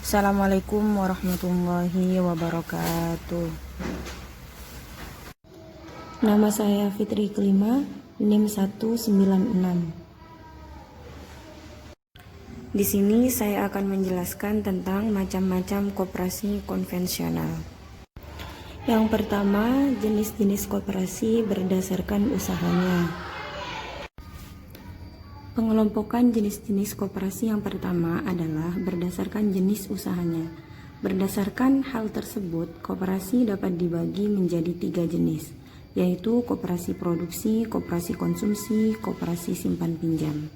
Assalamualaikum warahmatullahi wabarakatuh. Nama saya Fitri Kelima, NIM 196. Di sini saya akan menjelaskan tentang macam-macam koperasi konvensional. Yang pertama, jenis-jenis koperasi berdasarkan usahanya. Pengelompokan jenis-jenis koperasi yang pertama adalah berdasarkan jenis usahanya. Berdasarkan hal tersebut, koperasi dapat dibagi menjadi 3 jenis, yaitu koperasi produksi, koperasi konsumsi, koperasi simpan pinjam.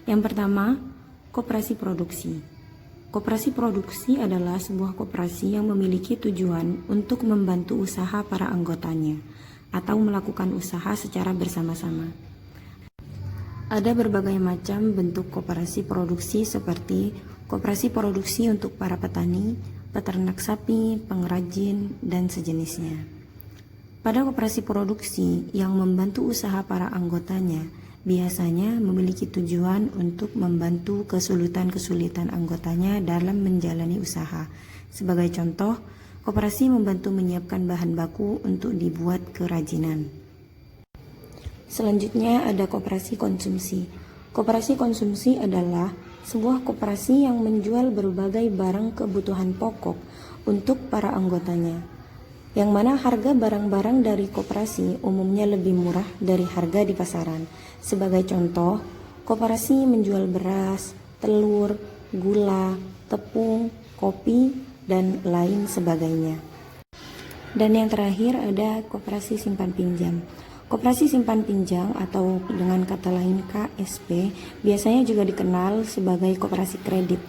Yang pertama, koperasi produksi. Koperasi produksi adalah sebuah koperasi yang memiliki tujuan untuk membantu usaha para anggotanya atau melakukan usaha secara bersama-sama. Ada berbagai macam bentuk koperasi produksi seperti koperasi produksi untuk para petani, peternak sapi, pengrajin, dan sejenisnya. Pada koperasi produksi yang membantu usaha para anggotanya, biasanya memiliki tujuan untuk membantu kesulitan-kesulitan anggotanya dalam menjalani usaha. Sebagai contoh, koperasi membantu menyiapkan bahan baku untuk dibuat kerajinan. Selanjutnya ada koperasi konsumsi. Koperasi konsumsi adalah sebuah koperasi yang menjual berbagai barang kebutuhan pokok untuk para anggotanya, yang mana harga barang-barang dari koperasi umumnya lebih murah dari harga di pasaran. Sebagai contoh, koperasi menjual beras, telur, gula, tepung, kopi, dan lain sebagainya. Dan yang terakhir ada koperasi simpan pinjam. Koperasi simpan pinjam atau dengan kata lain KSP biasanya juga dikenal sebagai koperasi kredit.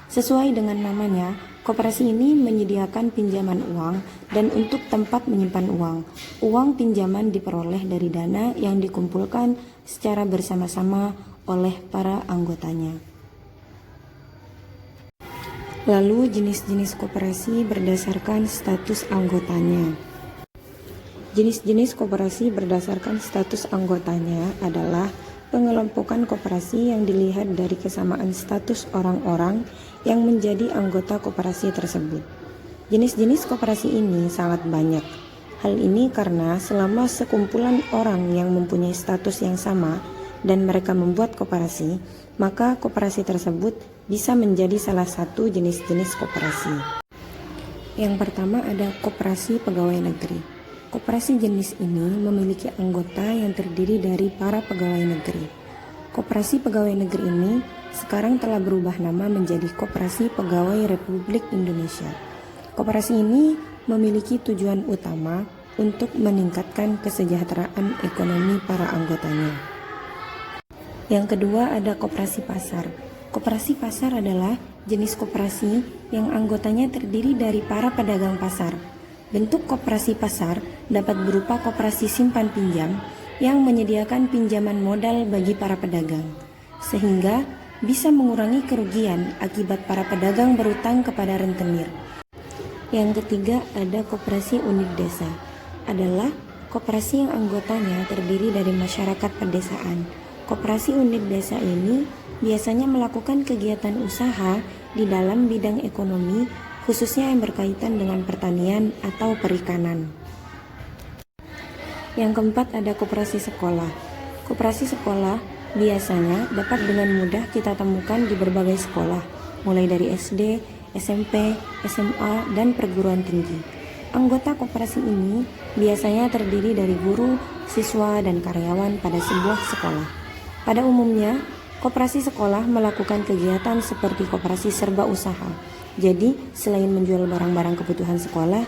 Sesuai dengan namanya, koperasi ini menyediakan pinjaman uang dan untuk tempat menyimpan uang. Uang pinjaman diperoleh dari dana yang dikumpulkan secara bersama-sama oleh para anggotanya. Lalu jenis-jenis koperasi berdasarkan status anggotanya. Jenis-jenis koperasi berdasarkan status anggotanya adalah pengelompokan koperasi yang dilihat dari kesamaan status orang-orang yang menjadi anggota koperasi tersebut. Jenis-jenis koperasi ini sangat banyak. Hal ini karena selama sekumpulan orang yang mempunyai status yang sama dan mereka membuat koperasi, maka koperasi tersebut bisa menjadi salah satu jenis-jenis koperasi. Yang pertama ada koperasi pegawai negeri. Koperasi jenis ini memiliki anggota yang terdiri dari para pegawai negeri. Koperasi pegawai negeri ini sekarang telah berubah nama menjadi Koperasi Pegawai Republik Indonesia. Koperasi ini memiliki tujuan utama untuk meningkatkan kesejahteraan ekonomi para anggotanya. Yang kedua ada koperasi pasar. Koperasi pasar adalah jenis koperasi yang anggotanya terdiri dari para pedagang pasar. Bentuk koperasi pasar dapat berupa koperasi simpan pinjam yang menyediakan pinjaman modal bagi para pedagang, sehingga bisa mengurangi kerugian akibat para pedagang berutang kepada rentenir. Yang ketiga ada koperasi unit desa, adalah koperasi yang anggotanya terdiri dari masyarakat pedesaan. Koperasi unit desa ini biasanya melakukan kegiatan usaha di dalam bidang ekonomi, khususnya yang berkaitan dengan pertanian atau perikanan. Yang keempat ada koperasi sekolah. Koperasi sekolah biasanya dapat dengan mudah kita temukan di berbagai sekolah, mulai dari SD, SMP, SMA, dan perguruan tinggi. Anggota koperasi ini biasanya terdiri dari guru, siswa, dan karyawan pada sebuah sekolah. Pada umumnya, koperasi sekolah melakukan kegiatan seperti koperasi serba usaha. Jadi, selain menjual barang-barang kebutuhan sekolah,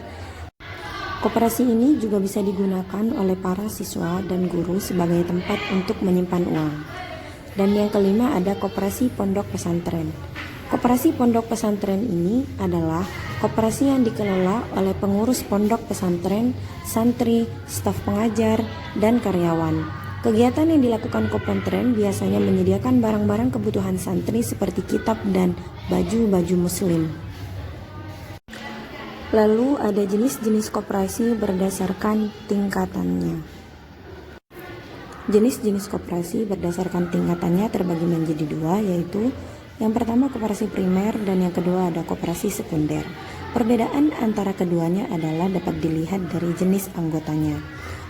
koperasi ini juga bisa digunakan oleh para siswa dan guru sebagai tempat untuk menyimpan uang. Dan yang kelima ada koperasi pondok pesantren. Koperasi pondok pesantren ini adalah koperasi yang dikelola oleh pengurus pondok pesantren, santri, staf pengajar, dan karyawan. Kegiatan yang dilakukan Kopentren biasanya menyediakan barang-barang kebutuhan santri seperti kitab dan baju-baju muslim. Lalu ada jenis-jenis koperasi berdasarkan tingkatannya. Jenis-jenis koperasi berdasarkan tingkatannya terbagi menjadi dua, yaitu Yang pertama koperasi primer dan yang kedua ada koperasi sekunder. Perbedaan antara keduanya adalah dapat dilihat dari jenis anggotanya.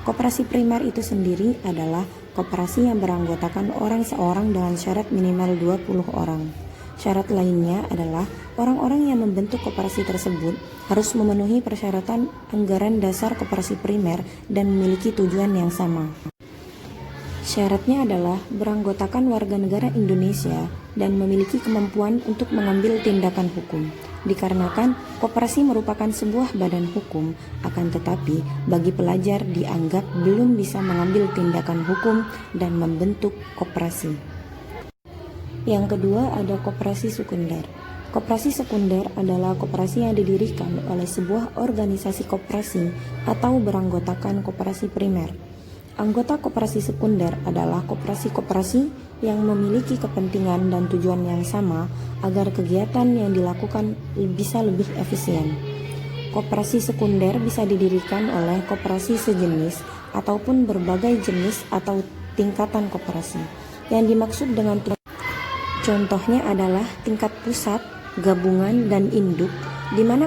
Koperasi primer itu sendiri adalah koperasi yang beranggotakan orang seorang dengan syarat minimal 20 orang. Syarat lainnya adalah orang-orang yang membentuk koperasi tersebut harus memenuhi persyaratan anggaran dasar koperasi primer dan memiliki tujuan yang sama. Syaratnya adalah beranggotakan warga negara Indonesia dan memiliki kemampuan untuk mengambil tindakan hukum. Dikarenakan koperasi merupakan sebuah badan hukum, akan tetapi bagi pelajar dianggap belum bisa mengambil tindakan hukum dan membentuk koperasi. Yang kedua ada koperasi sekunder. Koperasi sekunder adalah koperasi yang didirikan oleh sebuah organisasi koperasi atau beranggotakan koperasi primer. Anggota koperasi sekunder adalah koperasi-koperasi yang memiliki kepentingan dan tujuan yang sama agar kegiatan yang dilakukan bisa lebih efisien. Koperasi sekunder bisa didirikan oleh koperasi sejenis ataupun berbagai jenis atau tingkatan koperasi. Yang dimaksud dengan contohnya adalah tingkat pusat, gabungan, dan induk, di mana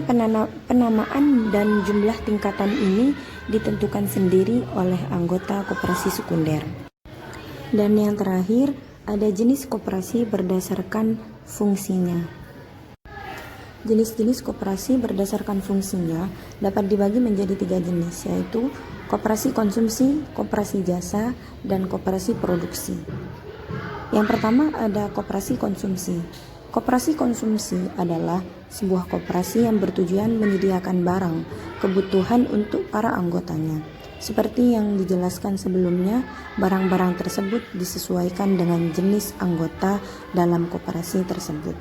penamaan dan jumlah tingkatan ini ditentukan sendiri oleh anggota koperasi sekunder. Dan yang terakhir, ada jenis koperasi berdasarkan fungsinya. Jenis-jenis koperasi berdasarkan fungsinya dapat dibagi menjadi 3 jenis, yaitu koperasi konsumsi, koperasi jasa, dan koperasi produksi. Yang pertama ada koperasi konsumsi. Koperasi konsumsi adalah sebuah koperasi yang bertujuan menyediakan barang, kebutuhan untuk para anggotanya. Seperti yang dijelaskan sebelumnya, barang-barang tersebut disesuaikan dengan jenis anggota dalam koperasi tersebut.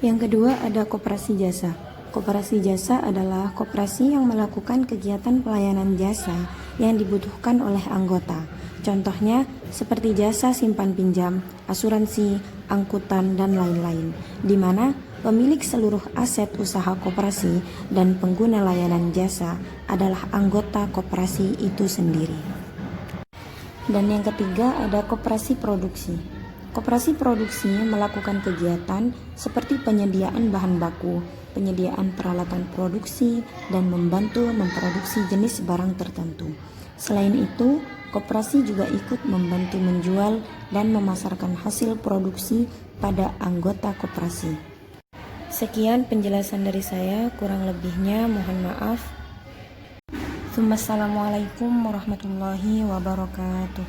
Yang kedua ada koperasi jasa. Koperasi jasa adalah koperasi yang melakukan kegiatan pelayanan jasa yang dibutuhkan oleh anggota. Contohnya seperti jasa simpan pinjam, asuransi, angkutan, dan lain-lain, di mana pemilik seluruh aset usaha koperasi dan pengguna layanan jasa adalah anggota koperasi itu sendiri. Dan yang ketiga ada koperasi produksi. Koperasi produksi melakukan kegiatan seperti penyediaan bahan baku, penyediaan peralatan produksi, dan membantu memproduksi jenis barang tertentu. Selain itu, koperasi juga ikut membantu menjual dan memasarkan hasil produksi pada anggota koperasi. Sekian penjelasan dari saya, kurang lebihnya mohon maaf. Assalamualaikum warahmatullahi wabarakatuh.